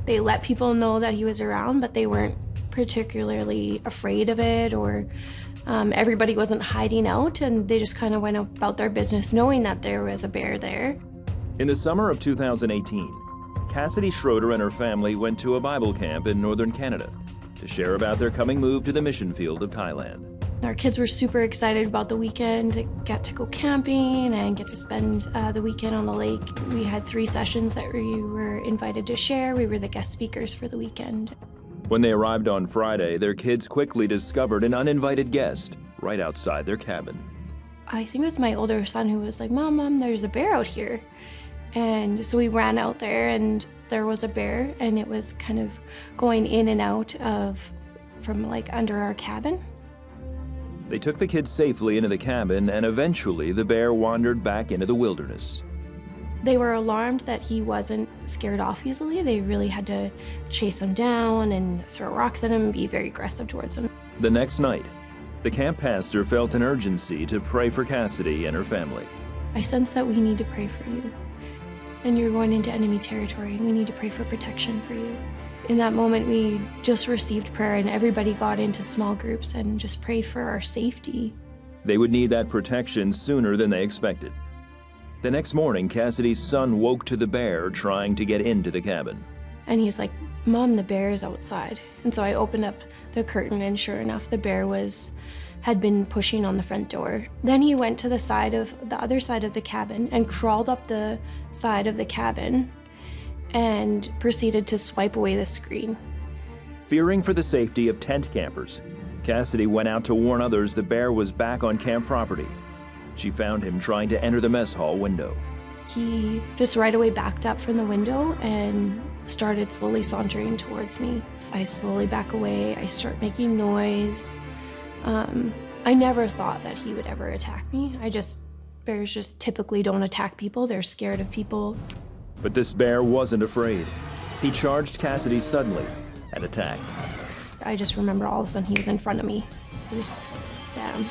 They let people know that he was around, but they weren't particularly afraid of it, or everybody wasn't hiding out, and they just kind of went about their business knowing that there was a bear there. In the summer of 2018, Casadi Schroeder and her family went to a Bible camp in northern Canada to share about their coming move to the mission field of Thailand. Our kids were super excited about the weekend, to get to go camping and get to spend the weekend on the lake. We had 3 sessions that we were invited to share. We were the guest speakers for the weekend. When they arrived on Friday, their kids quickly discovered an uninvited guest right outside their cabin. I think it was my older son who was like, Mom, there's a bear out here. And so we ran out there, and there was a bear, and it was kind of going in and out from like under our cabin. They took the kids safely into the cabin, and eventually the bear wandered back into the wilderness. They were alarmed that he wasn't scared off easily. They really had to chase him down and throw rocks at him and be very aggressive towards him. The next night, the camp pastor felt an urgency to pray for Casadi and her family. I sense that we need to pray for you. And you're going into enemy territory, and we need to pray for protection for you. In that moment, we just received prayer, and everybody got into small groups and just prayed for our safety. They would need that protection sooner than they expected. The next morning, Casadi's son woke to the bear trying to get into the cabin. And he's like, Mom, the bear is outside. And so I opened up the curtain, and sure enough, the bear had been pushing on the front door. Then he went to the other side of the cabin and crawled up the side of the cabin and proceeded to swipe away the screen. Fearing for the safety of tent campers, Casadi went out to warn others the bear was back on camp property. She found him trying to enter the mess hall window. He just right away backed up from the window and started slowly sauntering towards me. I slowly back away. I start making noise. I never thought that he would ever attack me. Bears just typically don't attack people. They're scared of people. But this bear wasn't afraid. He charged Casadi suddenly and attacked. I just remember all of a sudden he was in front of me. Just bam.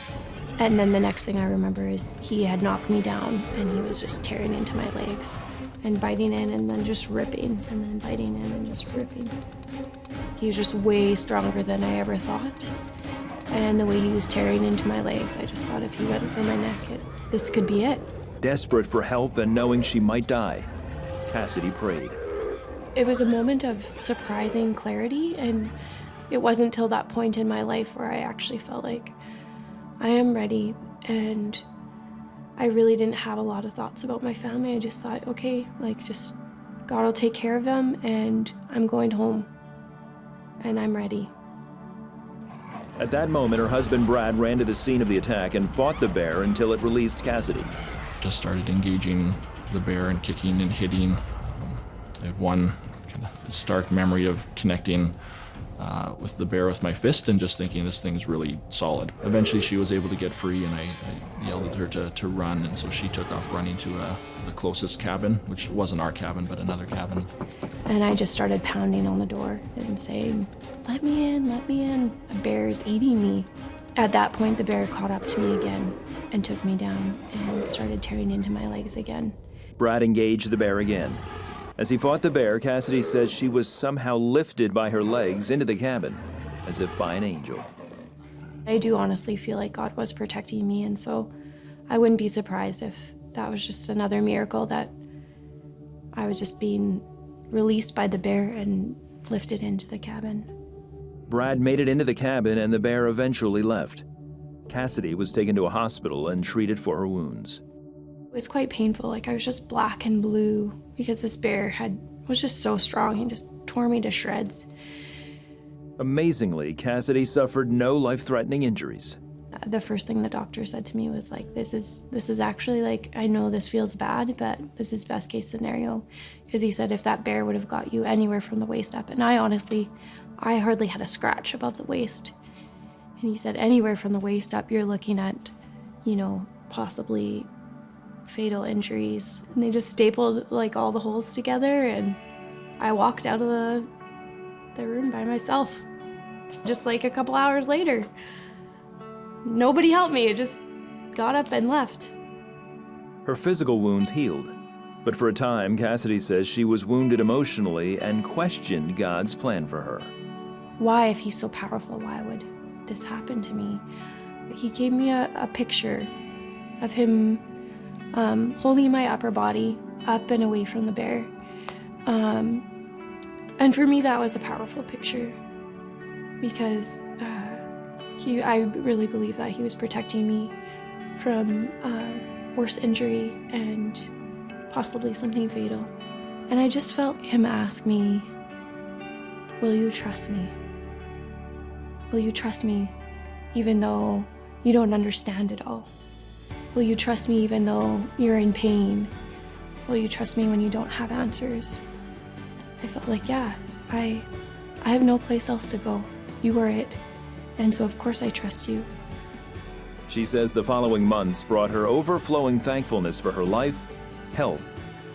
And then the next thing I remember is he had knocked me down, and he was just tearing into my legs and biting in and then just ripping, and then biting in and just ripping. He was just way stronger than I ever thought. And the way he was tearing into my legs, I just thought if he went for my neck, this could be it. Desperate for help and knowing she might die, Casadi prayed. It was a moment of surprising clarity, and it wasn't till that point in my life where I actually felt like I am ready, and I really didn't have a lot of thoughts about my family. I just thought, okay, just God will take care of them, and I'm going home, and I'm ready. At that moment, her husband Brad ran to the scene of the attack and fought the bear until it released Casadi. Just started engaging the bear and kicking and hitting. I have one kind of stark memory of connecting with the bear with my fist and just thinking this thing's really solid. Eventually she was able to get free, and I yelled at her to run, and so she took off running to the closest cabin, which wasn't our cabin, but another cabin. And I just started pounding on the door and saying, let me in, let me in. A bear is eating me. At that point, the bear caught up to me again and took me down and started tearing into my legs again. Brad engaged the bear again. As he fought the bear, Casadi says she was somehow lifted by her legs into the cabin, as if by an angel. I do honestly feel like God was protecting me, and so I wouldn't be surprised if that was just another miracle, that I was just being released by the bear and lifted into the cabin. Brad made it into the cabin, and the bear eventually left. Casadi was taken to a hospital and treated for her wounds. It was quite painful. I was just black and blue because this bear was just so strong. He just tore me to shreds. Amazingly, Casadi suffered no life-threatening injuries. The first thing the doctor said to me was this is actually I know this feels bad, but this is best case scenario. Because he said if that bear would have got you anywhere from the waist up, and I hardly had a scratch above the waist. And he said anywhere from the waist up, you're looking at, possibly fatal injuries. And they just stapled all the holes together, and I walked out of the room by myself. Just a couple hours later. Nobody helped me. I just got up and left. Her physical wounds healed, But for a time, Casadi says she was wounded emotionally and questioned God's plan for her. Why, if he's so powerful, why would this happen to me? He gave me a picture of him holding my upper body up and away from the bear. And for me, that was a powerful picture because I really believe that he was protecting me from worse injury and possibly something fatal. And I just felt him ask me, will you trust me? Will you trust me even though you don't understand it all? Will you trust me even though you're in pain? Will you trust me when you don't have answers? I felt like, yeah, I have no place else to go. You are it. And so of course I trust you. She says the following months brought her overflowing thankfulness for her life, health,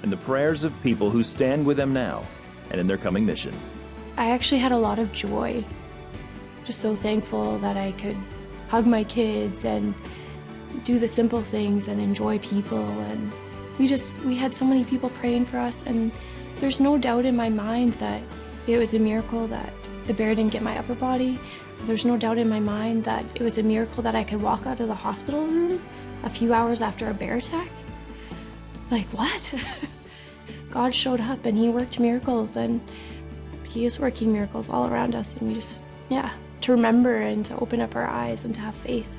and the prayers of people who stand with them now and in their coming mission. I actually had a lot of joy. Just so thankful that I could hug my kids and do the simple things and enjoy people. And we had so many people praying for us, and there's no doubt in my mind that it was a miracle that the bear didn't get my upper body. There's no doubt in my mind that it was a miracle that I could walk out of the hospital room a few hours after a bear attack. Like, what? God showed up and he worked miracles, and he is working miracles all around us, and we just, yeah, to remember and to open up our eyes and to have faith.